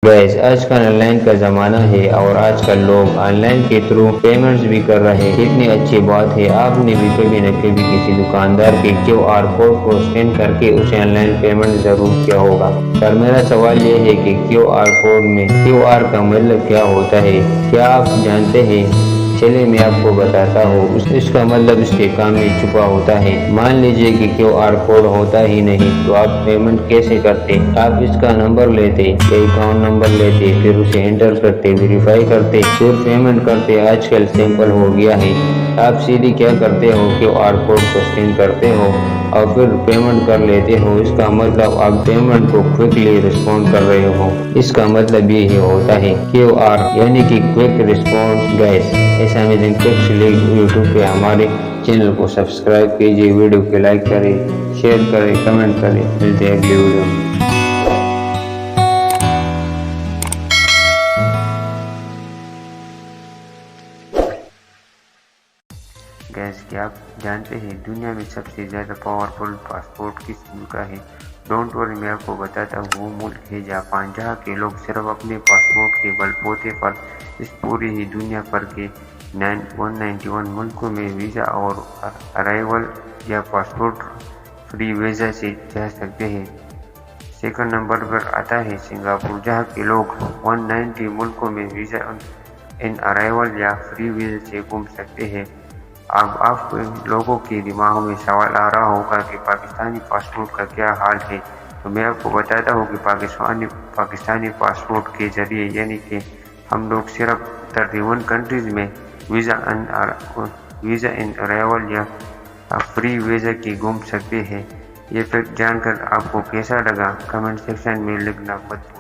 Gas आजकल online का ज़माना है और आजकल लोग ऑनलाइन के थ्रू पेमेंट्स भी कर रहे हैं। कितनी अच्छी बात है, आपने भी कभी न कभी किसी दुकानदार के QR कोड को स्कैन करके उसे ऑनलाइन पेमेंट ज़रूर किया होगा। पर मेरा सवाल ये है कि QR कोड में QR का मतलब क्या होता है, क्या आप जानते हैं? चलिए मैं आपको बताता हूँ। इसका मतलब इसके काम में छुपा होता है। मान लीजिए कि QR कोड होता ही नहीं तो आप पेमेंट कैसे करते? आप इसका नंबर लेते या अकाउंट नंबर लेते, फिर उसे एंटर करते, वेरीफाई करते, फिर पेमेंट करते। आजकल सिंपल हो गया है, आप सीधी क्या करते हो, QR कोड को स्कैन करते हो और फिर पेमेंट कर लेते हो। इसका मतलब आप पेमेंट को क्विकली रिस्पॉन्ड कर रहे हो। इसका मतलब ये होता है QR यानी कि क्विक रिस्पॉन्स। गैस ऐसा अमेजिंग टिप्स लिए यूट्यूब पे हमारे चैनल को सब्सक्राइब कीजिए, वीडियो को लाइक करें, शेयर करें, कमेंट करें। मिलते हैं अगली वीडियो में। गैस क्या आप जानते हैं दुनिया में सबसे ज़्यादा पावरफुल पासपोर्ट किस मुल्क का है? डोंट वरी, मैं आपको बताता हूँ। वो मुल्क है जापान, जहाँ के लोग सिर्फ अपने पासपोर्ट के बलबूते पर इस पूरी ही दुनिया भर के 191 मुल्कों में वीज़ा और अराइवल या पासपोर्ट फ्री वीज़ा से जा सकते हैं। सेकंड नंबर पर आता है सिंगापुर, जहाँ के लोग 190 मुल्कों में वीज़ा इन अराइवल या फ्री वीज़ा से घूम सकते हैं। अब आपको लोगों के दिमाग में सवाल आ रहा होगा कि पाकिस्तानी पासपोर्ट का क्या हाल है। तो मैं आपको बताता हूँ कि पाकिस्तानी पासपोर्ट के ज़रिए यानी कि हम लोग सिर्फ 31 कंट्रीज़ में वीज़ा इन अराइवल या फ्री वीज़ा की घूम सकते हैं। ये फैक्ट जानकर आपको कैसा लगा, कमेंट सेक्शन में लिखना मत भूलिए।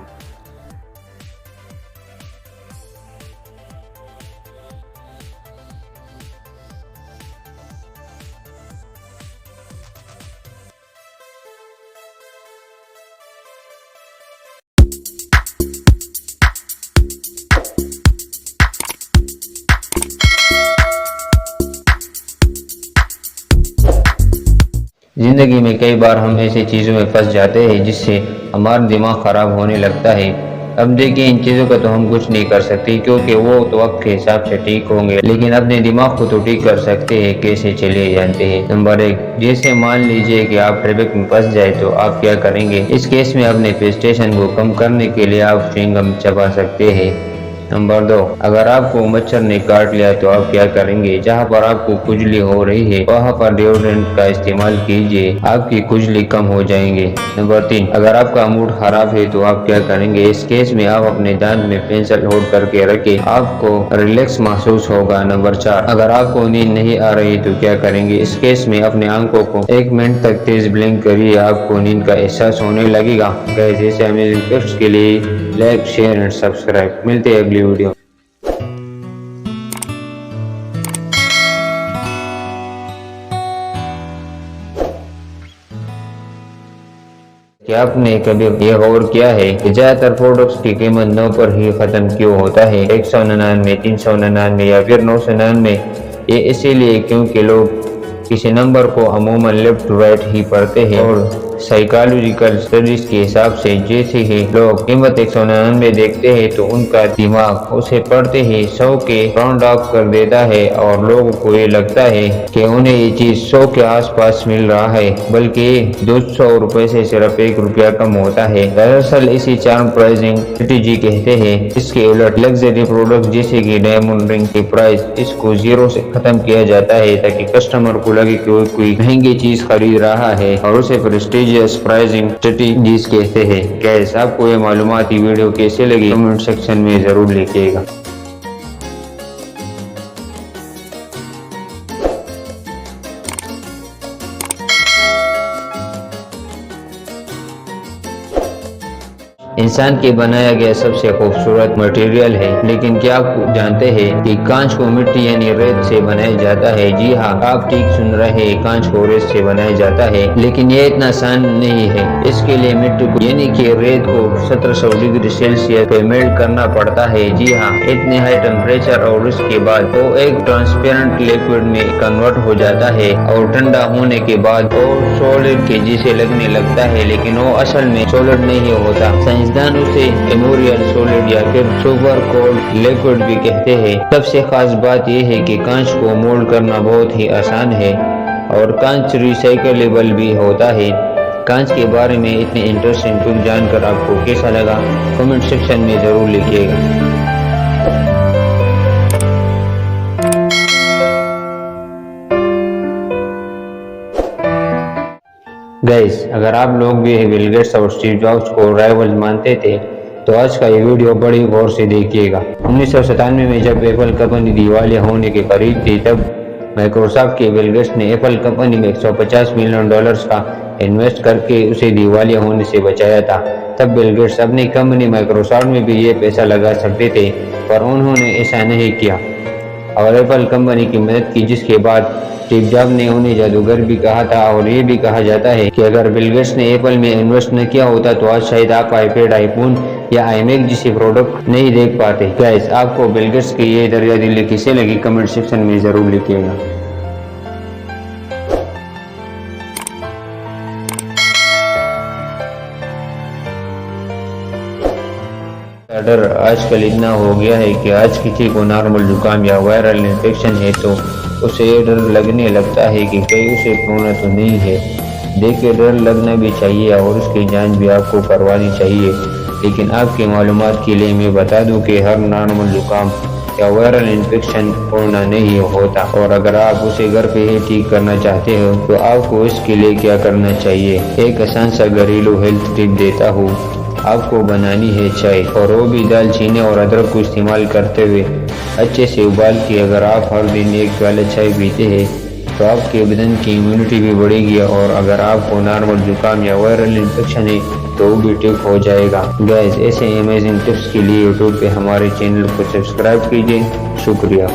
ज़िंदगी में कई बार हम ऐसी चीज़ों में फंस जाते हैं जिससे हमारा दिमाग ख़राब होने लगता है। अब देखिए, इन चीज़ों का तो हम कुछ नहीं कर सकते क्योंकि वो तो वक्त के हिसाब से ठीक होंगे, लेकिन अपने दिमाग को तो ठीक कर सकते हैं। कैसे, चलिए जानते हैं। नंबर 1, जैसे मान लीजिए कि आप ट्रैफिक में फंस जाए तो आप क्या करेंगे? इस केस में अपने फ्रस्ट्रेशन को कम करने के लिए आप च्युइंगम चबा सकते हैं। नंबर 2, अगर आपको मच्छर ने काट लिया तो आप क्या करेंगे? जहां पर आपको खुजली हो रही है वहां पर डिओड्रेंट का इस्तेमाल कीजिए, आपकी खुजली कम हो जाएंगे। नंबर 3, अगर आपका मूड खराब है तो आप क्या करेंगे? इस केस में आप अपने दांत में पेंसिल होल्ड करके रखें, आपको रिलैक्स महसूस होगा। नंबर 4, अगर आपको नींद नहीं आ रही तो क्या करेंगे? इस केस में अपने आंखों को 1 मिनट तक तेज ब्लिंक करिए, आपको नींद का एहसास होने लगेगा। जैसे अमेजिंग टिप्स के लिए लाइक, शेयर एंड सब्सक्राइब। मिलते हैं अगली वीडियो। क्या आपने कभी ये गौर किया है कि ज्यादातर प्रोडक्ट्स की कीमत 9 पर ही खत्म क्यों होता है? 199, 399 या फिर 999? ये इसीलिए क्योंकि लोग किसी नंबर को अमूमन लेफ्ट टू राइट ही पढ़ते हैं और साइकोलॉजिकल स्टडीज के हिसाब से जैसे ही लोग कीमत 199 देखते हैं तो उनका दिमाग उसे पढ़ते ही 100 के राउंड ऑफ कर देता है और लोगों को ये लगता है कि उन्हें ये चीज 100 के आसपास मिल रहा है, बल्कि 200 रुपए से सिर्फ 1 रुपया कम होता है। दरअसल इसी चार्म प्राइसिंग स्ट्रेटेजी कहते हैं। इसके उलट लग्जरी प्रोडक्ट जैसे कि डायमंड रिंग की प्राइस, इसको 0 से खत्म किया जाता है ताकि कस्टमर को लगे कि वो कोई महंगी चीज खरीद रहा है और उसे प्रेस्टिजियस प्राइसिंग स्ट्रेटेजीज कहते हैं। गैस आपको ये मालूमाती वीडियो कैसे लगी कमेंट सेक्शन में जरूर लिखिएगा। इंसान के बनाया गया सबसे खूबसूरत मटेरियल है, लेकिन क्या आप जानते हैं कि कांच को मिट्टी यानी रेत से बनाया जाता है? जी हाँ, आप ठीक सुन रहे हैं, कांच को रेत से बनाया जाता है, लेकिन ये इतना आसान नहीं है। इसके लिए मिट्टी को यानी कि रेत को 1700 डिग्री सेल्सियस पे मेल्ट करना पड़ता है। जी हाँ, इतने हाई टेम्परेचर और उसके बाद वो एक ट्रांसपेरेंट लिक्विड में कन्वर्ट हो जाता है और ठंडा होने के बाद वो सॉलिड के जैसे लगने लगता है, लेकिन वो असल में सॉलिड नहीं होता। साइंसदान उसे इमोरियल सॉलिड या फिर सुपर कोल्ड लिक्विड भी कहते हैं। सबसे खास बात यह है कि कांच को मोल्ड करना बहुत ही आसान है और कांच रिसाइकलेबल भी होता है। कांच के बारे में इतने इंटरेस्टिंग टूल जानकर आपको कैसा लगा, कमेंट सेक्शन में ज़रूर लिखिएगा। गाइस, अगर आप लोग भी बिल गेट्स और स्टीव जॉब्स को राइवल मानते थे तो आज का ये वीडियो बड़ी गौर से देखिएगा। 1997 में जब एप्पल कंपनी दिवालिया होने के करीब थी, तब माइक्रोसॉफ्ट के बिल गेट्स ने एप्पल कंपनी में $150 मिलियन का इन्वेस्ट करके उसे दिवालिया होने से बचाया था। तब बिल गेट्स अपनी कंपनी माइक्रोसॉफ्ट में भी ये पैसा लगा सकते थे, पर उन्होंने ऐसा नहीं किया और एप्पल कंपनी की मदद की, जिसके बाद स्टीव जॉब्स ने उन्हें जादूगर भी कहा था। और ये भी कहा जाता है कि अगर बिल गेट्स ने एप्पल में इन्वेस्ट न किया होता तो आज शायद आप आईपैड, आईफोन या आईमैक जैसे प्रोडक्ट नहीं देख पाते। गाइस, आपको बिल गेट्स की ये दरिया दिली कैसे लगी, कमेंट सेक्शन में जरूर लिखिएगा। डर आजकल इतना हो गया है कि आज किसी को नॉर्मल जुकाम या वायरल इन्फेक्शन है तो उसे डर लगने लगता है कि कहीं उसे कोरोना तो नहीं है। देखिए, डर लगना भी चाहिए और उसकी जांच भी आपको करवानी चाहिए, लेकिन आपकी मालूमात के लिए मैं बता दूं कि हर नॉर्मल जुकाम या वायरल इन्फेक्शन कोरोना नहीं होता। और अगर आप उसे घर पे ही ठीक करना चाहते हो तो आपको इसके लिए क्या करना चाहिए, एक आसान सा घरेलू हेल्थ टिप देता हूँ। आपको बनानी है चाय, और वो भी दालचीनी और अदरक को इस्तेमाल करते हुए अच्छे से उबाल के। अगर आप हर दिन एक प्याला चाय पीते हैं तो आपके बदन की इम्यूनिटी भी बढ़ेगी, और अगर आपको नॉर्मल जुकाम या वायरल इन्फेक्शन है तो वो भी ठीक हो जाएगा। गाइस, ऐसे अमेजिंग टिप्स के लिए यूट्यूब पे हमारे चैनल को सब्सक्राइब कीजिए। शुक्रिया।